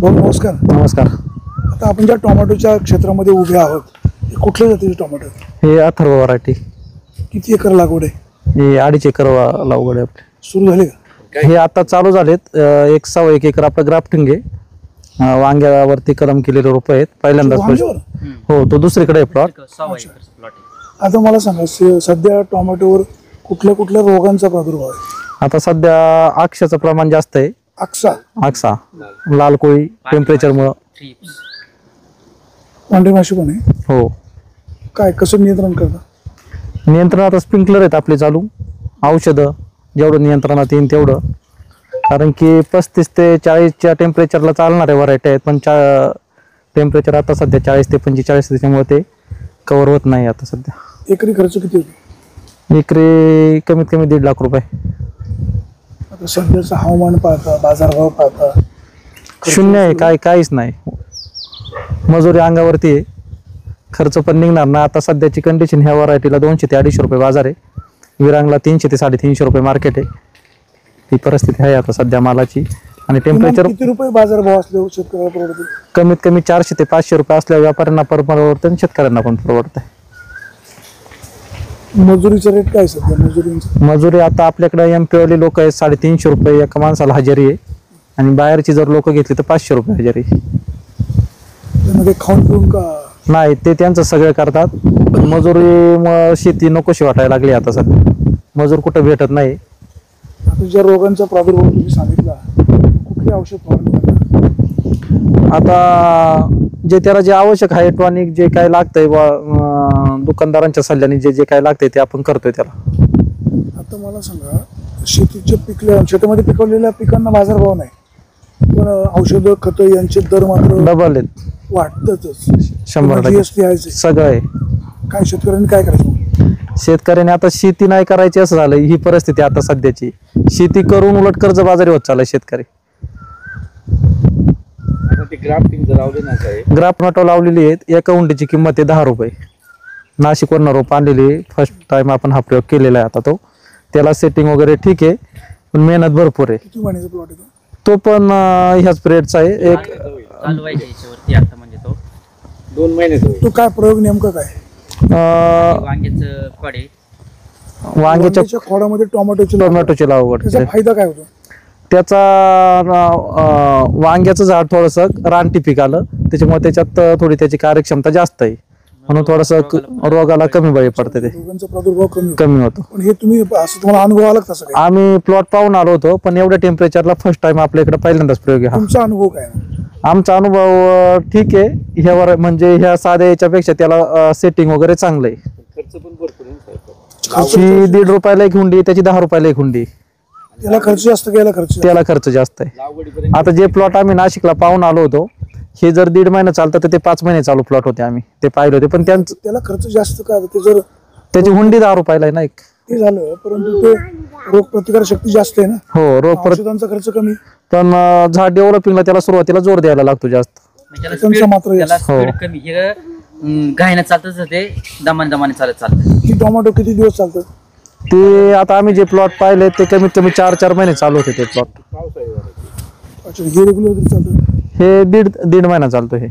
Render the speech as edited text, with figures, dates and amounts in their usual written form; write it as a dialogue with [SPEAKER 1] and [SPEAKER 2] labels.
[SPEAKER 1] भाऊ नमस्कार.
[SPEAKER 2] नमस्कार.
[SPEAKER 1] आता आपण ज्या टोमॅटोच्या क्षेत्रामध्ये उभे आहोत, हे कुठल्या जातीचे टोमॅटो?
[SPEAKER 2] हे अथर्व व्हरायटी.
[SPEAKER 1] किती एकर लागवड आहे?
[SPEAKER 2] हे 2.5 एकर लागवड आहे आपली.
[SPEAKER 1] सुरू झाले का?
[SPEAKER 2] हे आता चालू झालेत. 1.25 एकर आपलं ग्राफ्टिंग आहे. वांग्यावरती कलम केलेले रोप आहेत पहिल्यांदाच.
[SPEAKER 1] वांग्यावर?
[SPEAKER 2] हो, तो दुसरीकडे आहे प्लॉट.
[SPEAKER 1] आता मला सांगा, सध्या टोमॅटोवर कुठल्या कुठल्या रोगांचा प्रादुर्भाव आहे?
[SPEAKER 2] आता सध्या आक्षाचं प्रमाण जास्त आहे. आक्सा, लाल कोळी, टेम्परेचरमुळं.
[SPEAKER 1] पांढरी माशी पण आहे?
[SPEAKER 2] हो.
[SPEAKER 1] काय कसं नियंत्रण करता?
[SPEAKER 2] नियंत्रण आता स्प्रिंकलर आहेत आपले चालू. औषधं जेवढं नियंत्रणात येईल तेवढं, कारण की 35 ते 40च्या टेम्परेचरला चालणारे व्हरायटी आहेत, पण टेम्परेचर आता सध्या 40 ते 45, त्याच्यामुळे ते कव्हर होत नाही आता सध्या.
[SPEAKER 1] एकरी खर्च किती होतो?
[SPEAKER 2] एकरी कमीत कमी 1.5 लाख रुपये.
[SPEAKER 1] आता सध्याचं हवामान पाहता, बाजारभाव पाहता,
[SPEAKER 2] शून्य आहे. काहीच नाही. मजुरी अंगावरती आहे, खर्च पण निघणार ना. आता सध्याची कंडिशन ह्या व्हरायटीला 200 ते 250 रुपये बाजार आहे. विरांगला 300 ते 350 रुपये मार्केट आहे. ही परिस्थिती आहे आता सध्या मालाची. आणि टेम्परेचर
[SPEAKER 1] किती रुपये बाजारभाव असल्यावर शेतकऱ्याला परवडते?
[SPEAKER 2] कमीत कमी 400 ते 500 रुपये असल्यावर व्यापाऱ्यांना परवडतं आणि शेतकऱ्यांना पण परवडतं.
[SPEAKER 1] मजुरीचा रेट काय सध्या?
[SPEAKER 2] मजुरी आता आपल्याकडे MP वाली लोक आहेत, 350 रुपये एका माणसाला हजेरी आहे. आणि बाहेरची जर लोक घेतली तर 500 रुपये हजेरी.
[SPEAKER 1] त्यामध्ये खाऊन पिऊन का?
[SPEAKER 2] नाही, ते त्यांचं सगळं करतात. पण मजुरी शेती नकोशी वाटायला लागली आता सध्या. मजूर कुठं भेटत नाही.
[SPEAKER 1] आता ज्या रोगांचा प्रादुर्भाव तुम्ही सांगितला, कुठली औषध फवारणी करणार?
[SPEAKER 2] आता त्याला जे आवश्यक आहे, टॉनिक जे काय लागतंय दुकानदारांच्या सल्ल्याने जे काय लागतंय ते आपण करतोय त्याला.
[SPEAKER 1] आता मला सांगा, शेतामध्ये पिकवलेल्या पिकांना बाजारभाव नाही, पण औषधं खतं यांचे दर मात्र
[SPEAKER 2] डबल आहेत.
[SPEAKER 1] वाटतच.
[SPEAKER 2] 100%
[SPEAKER 1] GST आहे
[SPEAKER 2] सगळं आहे.
[SPEAKER 1] काय शेतकऱ्यांनी काय करायचं?
[SPEAKER 2] शेतकऱ्याने आता शेती नाही करायची असं झालं. ही परिस्थिती आता सध्याची. शेती करून उलट कर्जबाजारी होत चाललाय शेतकरी. ग्राफ्ट लावलेली आहेत. एका उंडीची किंमत आहे 10 रुपये. नाशिकवरून रोप आणलेली. फर्स्ट टाइम आपण हा प्रयोग केलेला आहे. आता त्याला सेटिंग वगैरे ठीक आहे, पण मेहनत भरपूर आहे.
[SPEAKER 1] किती महिन्याचा प्लॉट आहे
[SPEAKER 2] तो पण ह्याच पिरियडचा आहे.
[SPEAKER 3] दोन महिन्याचा.
[SPEAKER 1] तो काय प्रयोग नेमका काय?
[SPEAKER 2] वांग्याच्या
[SPEAKER 1] खोडामध्ये
[SPEAKER 2] टोमॅटोची लागवड.
[SPEAKER 1] त्याचा फायदा काय होतो?
[SPEAKER 2] त्याचा वांग्याचं झाड थोडंसं रानटी पीक आलं, त्याच्यामुळे त्याच्यात थोडी त्याची कार्यक्षमता जास्त आहे, म्हणून थोडंसं रोगाला कमी बळी पडते. ते
[SPEAKER 1] रोगांचा प्रादुर्भाव कमी
[SPEAKER 2] होतो.
[SPEAKER 1] पण हे तुम्ही असं तुम्हाला अनुभव आला तसं काय?
[SPEAKER 2] आम्ही प्लॉट पाहून आलो होतो, पण एवढ्या टेम्परेचरला फर्स्ट टाइम आपल्या इकडे पहिल्यांदाच प्रयोग आहे.
[SPEAKER 1] तुमचा अनुभव काय?
[SPEAKER 2] आमचा अनुभव ठीक आहे. ह्यावर म्हणजे ह्या साध्या याच्यापेक्षा त्याला सेटिंग वगैरे चांगलं आहे.
[SPEAKER 3] खर्च पण भरपूर आहे.
[SPEAKER 2] 1.5 रुपयाला एक हुंडी, त्याची 10 रुपयाला एक हुंडी.
[SPEAKER 1] त्याला खर्च जास्त, त्याला
[SPEAKER 2] खर्च जास्त आहे. आता जे प्लॉट आम्ही नाशिकला पाहून आलो होतो, हे जर 1.5 महिने चालतं तर ते 5 महिने चालू प्लॉट होते. आम्ही ते पाहिले होते, पण
[SPEAKER 1] त्याला खर्च जास्त का?
[SPEAKER 2] त्याची हुंडी 10 रुपयाला आहे ना एक.
[SPEAKER 1] ते झालं, परंतु ते रोग प्रतिकार शक्ती जास्त आहे ना.
[SPEAKER 2] हो,
[SPEAKER 1] औषधांचा खर्च कमी,
[SPEAKER 2] पण झाड डेव्हलपिंगला त्याला सुरुवातीला जोर द्यायला लागतो जास्त.
[SPEAKER 4] घाईनं चालतच ते दमाने चालत.
[SPEAKER 1] ही टोमॅटो किती दिवस चालतं?
[SPEAKER 2] ते आता आम्ही जे प्लॉट पाहिले ते कमीत कमी 4 महिने चालू होते ते प्लॉट.
[SPEAKER 1] अच्छा, हे रेग्युलर चालतं?
[SPEAKER 2] हे 1.5 महिना चालतो हे.